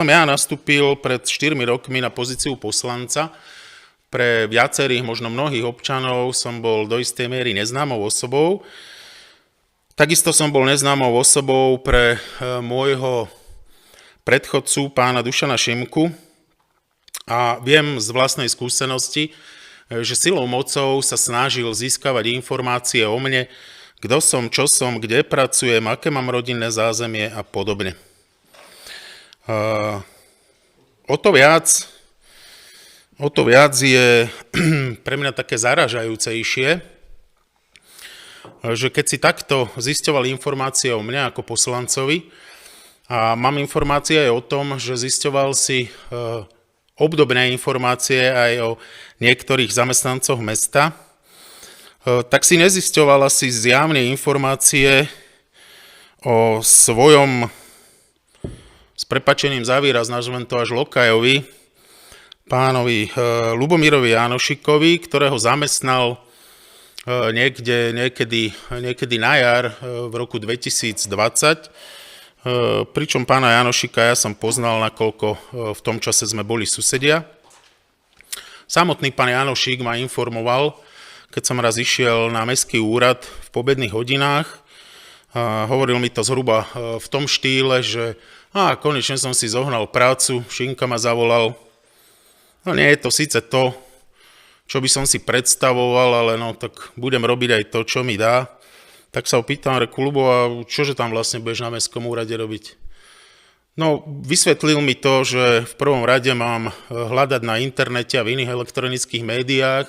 Ja nastúpil pred 4 rokmi na pozíciu poslanca. Pre viacerých, možno mnohých občanov som bol do istej miery neznámou osobou. Takisto som bol neznámou osobou pre môjho predchodcu, pána Dušana Šimku. A viem z vlastnej skúsenosti, že silou mocou sa snažil získavať informácie o mne, kto som, čo som, kde pracujem, aké mám rodinné zázemie a podobne. O to viac je pre mňa také zaražajúcejšie, že keď si takto zisťoval informácie o mne ako poslancovi, a mám informácie aj o tom, že zisťoval si obdobné informácie aj o niektorých zamestnancoch mesta, tak si nezisťoval asi zjavne informácie o svojom, s prepáčením za výraz, nazvem to až lokajovi, pánovi Ľubomírovi Jánošikovi, ktorého zamestnal niekedy na jar v roku 2020, pričom pána Jánošika ja som poznal, nakoľko v tom čase sme boli susedia. Samotný pán Jánošik ma informoval, keď som raz išiel na mestský úrad v pobedných hodinách, hovoril mi to zhruba v tom štýle, že konečne som si zohnal prácu, Šimka ma zavolal. No nie je to síce to, čo by som si predstavoval, ale no tak budem robiť aj to, čo mi dá. Tak sa opýtam, Ľubo, a čože tam vlastne budeš na mestskom úrade robiť? No, vysvetlil mi to, že v prvom rade mám hľadať na internete a v iných elektronických médiách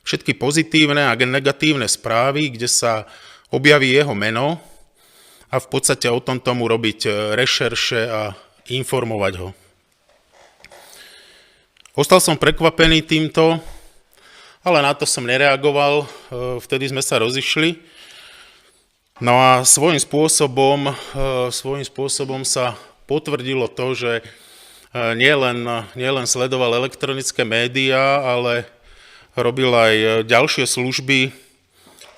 všetky pozitívne a negatívne správy, kde sa objaví jeho meno a v podstate o tom tomu robiť rešerše a informovať ho. Ostal som prekvapený týmto, ale na to som nereagoval, vtedy sme sa rozišli. No a svojím spôsobom sa potvrdilo to, že nielen sledoval elektronické médiá, ale robil aj ďalšie služby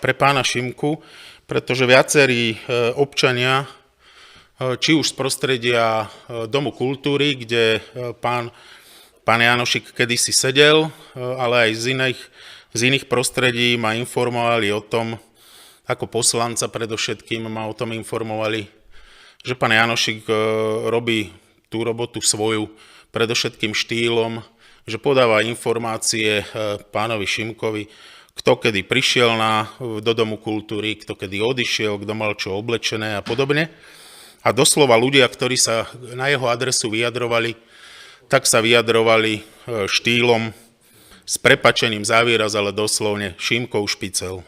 pre pána Šimku, pretože viacerí občania, či už z prostredia Domu kultúry, kde pán Jánošik kedysi sedel, ale aj z iných prostredí ma informovali o tom, ako poslanca predovšetkým ma o tom informovali, že pán Jánošik robí tú robotu svoju predovšetkým štýlom, že podáva informácie pánovi Šimkovi, kto kedy prišiel do Domu kultúry, kto kedy odišiel, kto mal čo oblečené a podobne. A doslova ľudia, ktorí sa na jeho adresu vyjadrovali, tak sa vyjadrovali štýlom s prepáčením za výraz, ale doslovne Šimkov špicel.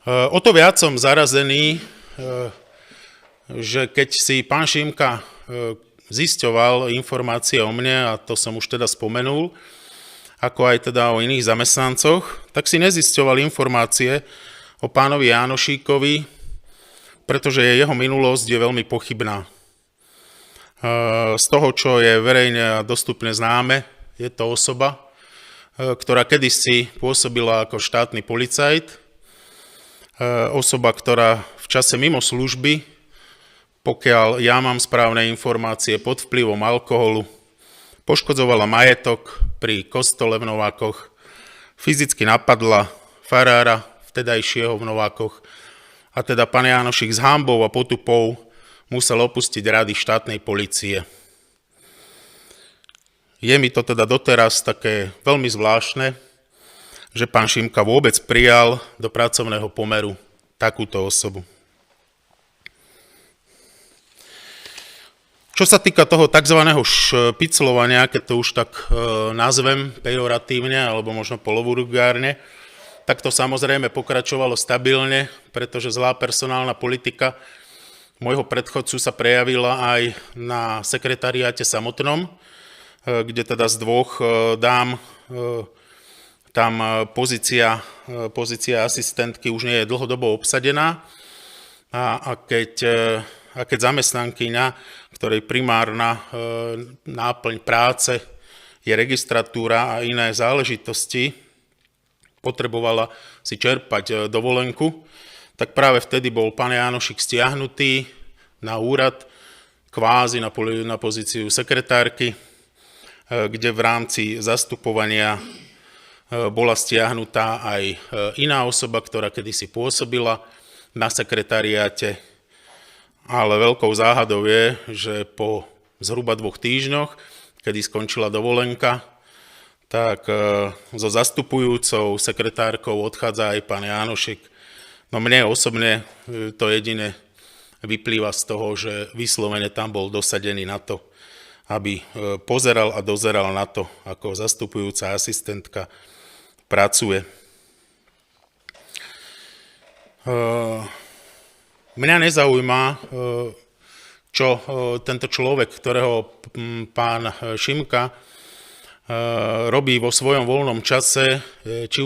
O to viac som zarazený, že keď si pán Šimka zisťoval informácie o mne, a to som už teda spomenul, ako aj teda o iných zamestnancoch, tak si nezisťoval informácie o pánovi Jánošíkovi, pretože jeho minulosť je veľmi pochybná. Z toho, čo je verejne dostupne známe, je to osoba, ktorá kedysi pôsobila ako štátny policajt, osoba, ktorá v čase mimo služby, pokiaľ ja mám správne informácie, pod vplyvom alkoholu, poškodzovala majetok pri kostole v Novákoch, fyzicky napadla farára vtedajšieho v Novákoch a teda pán Jánošik s hanbou a potupou musel opustiť rady štátnej polície. Je mi to teda doteraz také veľmi zvláštne, že pán Šimka vôbec prijal do pracovného pomeru takúto osobu. Čo sa týka toho tzv. Špiclovania, keď to už tak nazvem pejoratívne alebo možno polovulgárne, tak to samozrejme pokračovalo stabilne, pretože zlá personálna politika môjho predchodcu sa prejavila aj na sekretariáte samotnom, kde teda z dvoch dám tam pozícia asistentky už nie je dlhodobo obsadená a keď zamestnankyňa, ktorej primárna náplň práce je registratúra a iné záležitosti, potrebovala si čerpať dovolenku, tak práve vtedy bol pán Jánošik stiahnutý na úrad, kvázi na pozíciu sekretárky, kde v rámci zastupovania bola stiahnutá aj iná osoba, ktorá kedysi pôsobila na sekretariáte. Ale veľkou záhadou je, že po zhruba 2 týždňoch, kedy skončila dovolenka, tak so zastupujúcou sekretárkou odchádza aj pán Jánošik. No mne osobne to jediné vyplýva z toho, že vyslovene tam bol dosadený na to, aby pozeral a dozeral na to, ako zastupujúca asistentka pracuje. Mňa nezaujíma, čo tento človek, ktorého pán Šimka robí vo svojom voľnom čase, či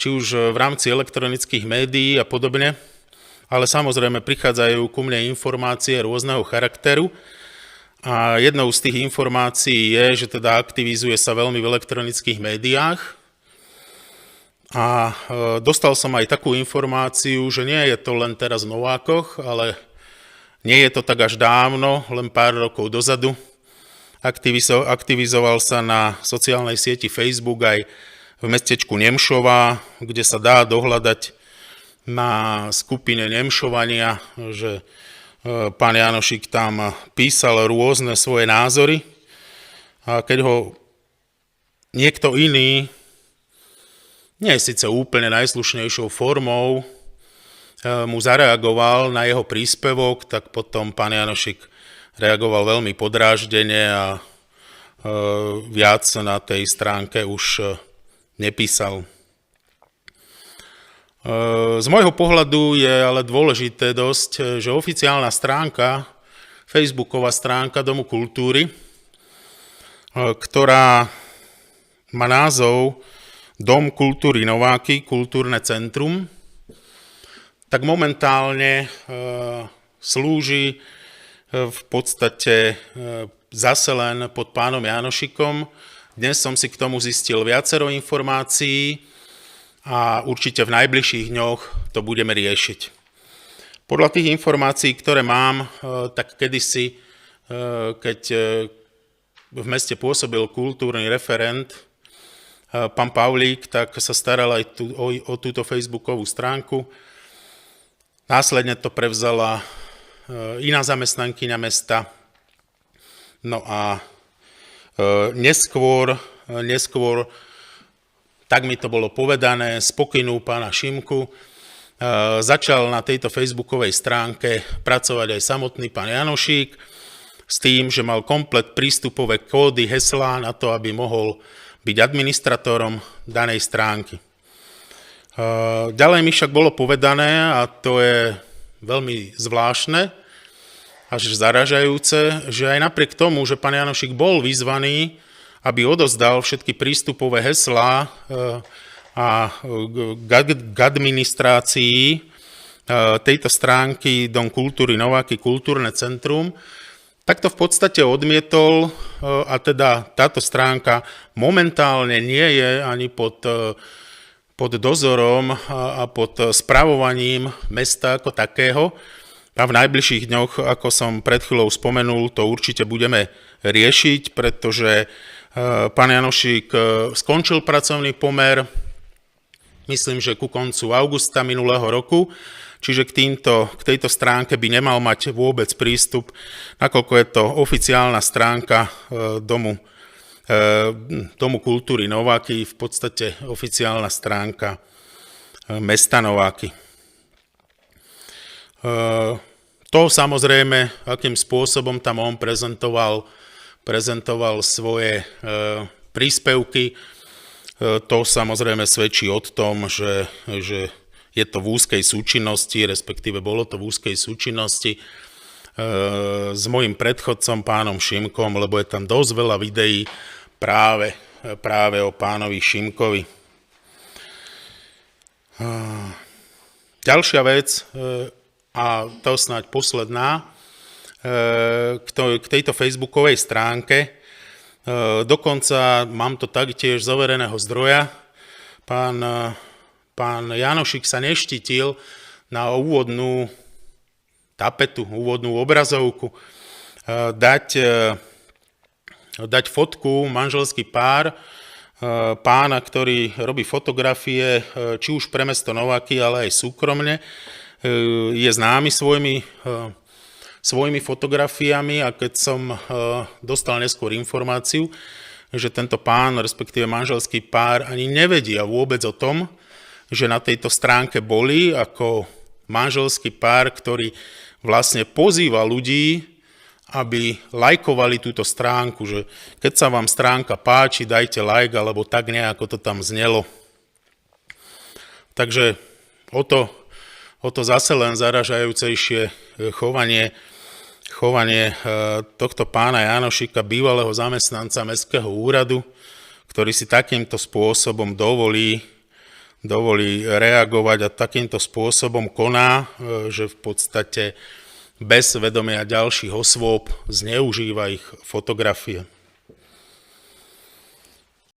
už v rámci elektronických médií a podobne, ale samozrejme prichádzajú ku mne informácie rôzneho charakteru a jednou z tých informácií je, že teda aktivizuje sa veľmi v elektronických médiách a dostal som aj takú informáciu, že nie je to len teraz v Novákoch, ale nie je to tak až dávno, len pár rokov dozadu. Aktivizoval sa na sociálnej sieti Facebook aj v mestečku Nemšová, kde sa dá dohľadať na skupine Nemšovania, že pán Jánošik tam písal rôzne svoje názory a keď ho niekto iný, nie je síce úplne najslušnejšou formou, mu zareagoval na jeho príspevok, tak potom pán Jánošik reagoval veľmi podráždene a viac na tej stránke už nepísal. Z môjho pohľadu je ale dôležité dosť, že oficiálna stránka, facebooková stránka Domu kultúry, ktorá má názov Dom kultúry Nováky, kultúrne centrum, tak momentálne slúži v podstate zase len pod pánom Jánošikom. Dnes som si k tomu zistil viacero informácií a určite v najbližších dňoch to budeme riešiť. Podľa tých informácií, ktoré mám, tak kedysi, keď v meste pôsobil kultúrny referent pán Pavlík, tak sa staral aj o túto facebookovú stránku. Následne to prevzala iná zamestnankyňa mesta. No a neskôr, tak mi to bolo povedané, z pokynu pána Šimku, začal na tejto facebookovej stránke pracovať aj samotný pán Jánošík s tým, že mal komplet prístupové kódy, heslá na to, aby mohol byť administratorom danej stránky. Ďalej mi však bolo povedané, a to je veľmi zvláštne, až zaražajúce, že aj napriek tomu, že pán Jánošík bol vyzvaný, aby odozdal všetky prístupové heslá k administrácii tejto stránky Dom kultúry Nováky, kultúrne centrum, tak to v podstate odmietol a teda táto stránka momentálne nie je ani pod dozorom a pod spravovaním mesta ako takého. A v najbližších dňoch, ako som pred chvíľou spomenul, to určite budeme riešiť, pretože pán Jánošík skončil pracovný pomer, myslím, že ku koncu augusta minulého roku, čiže k tejto stránke by nemal mať vôbec prístup, nakoľko je to oficiálna stránka Domu kultúry Nováky, v podstate oficiálna stránka mesta Nováky. To samozrejme, akým spôsobom tam on prezentoval svoje príspevky, to samozrejme svedčí o tom, že je to v úzkej súčinnosti, respektíve bolo to v úzkej súčinnosti s mojím predchodcom pánom Šimkom, lebo je tam dosť veľa videí práve o pánovi Šimkovi. Ďalšia vec, a to snáď posledná, k tejto facebookovej stránke. Dokonca mám to taktiež z overeného zdroja. Pán Jánošík sa neštitil na úvodnú tapetu, úvodnú obrazovku dať fotku, manželský pár, pána, ktorý robí fotografie, či už pre mesto Nováky, ale aj súkromne. Je známy svojimi fotografiami a keď som dostal neskôr informáciu, že tento pán, respektíve manželský pár, ani nevedia vôbec o tom, že na tejto stránke boli ako manželský pár, ktorý vlastne pozýva ľudí, aby lajkovali túto stránku, že keď sa vám stránka páči, dajte like, alebo tak nejako to tam znelo. Takže o to zase len zaražajúcejšie chovanie tohto pána Janošika, bývalého zamestnanca Mestského úradu, ktorý si takýmto spôsobom dovolí reagovať a takýmto spôsobom koná, že v podstate bez vedomia ďalších osôb zneužíva ich fotografie.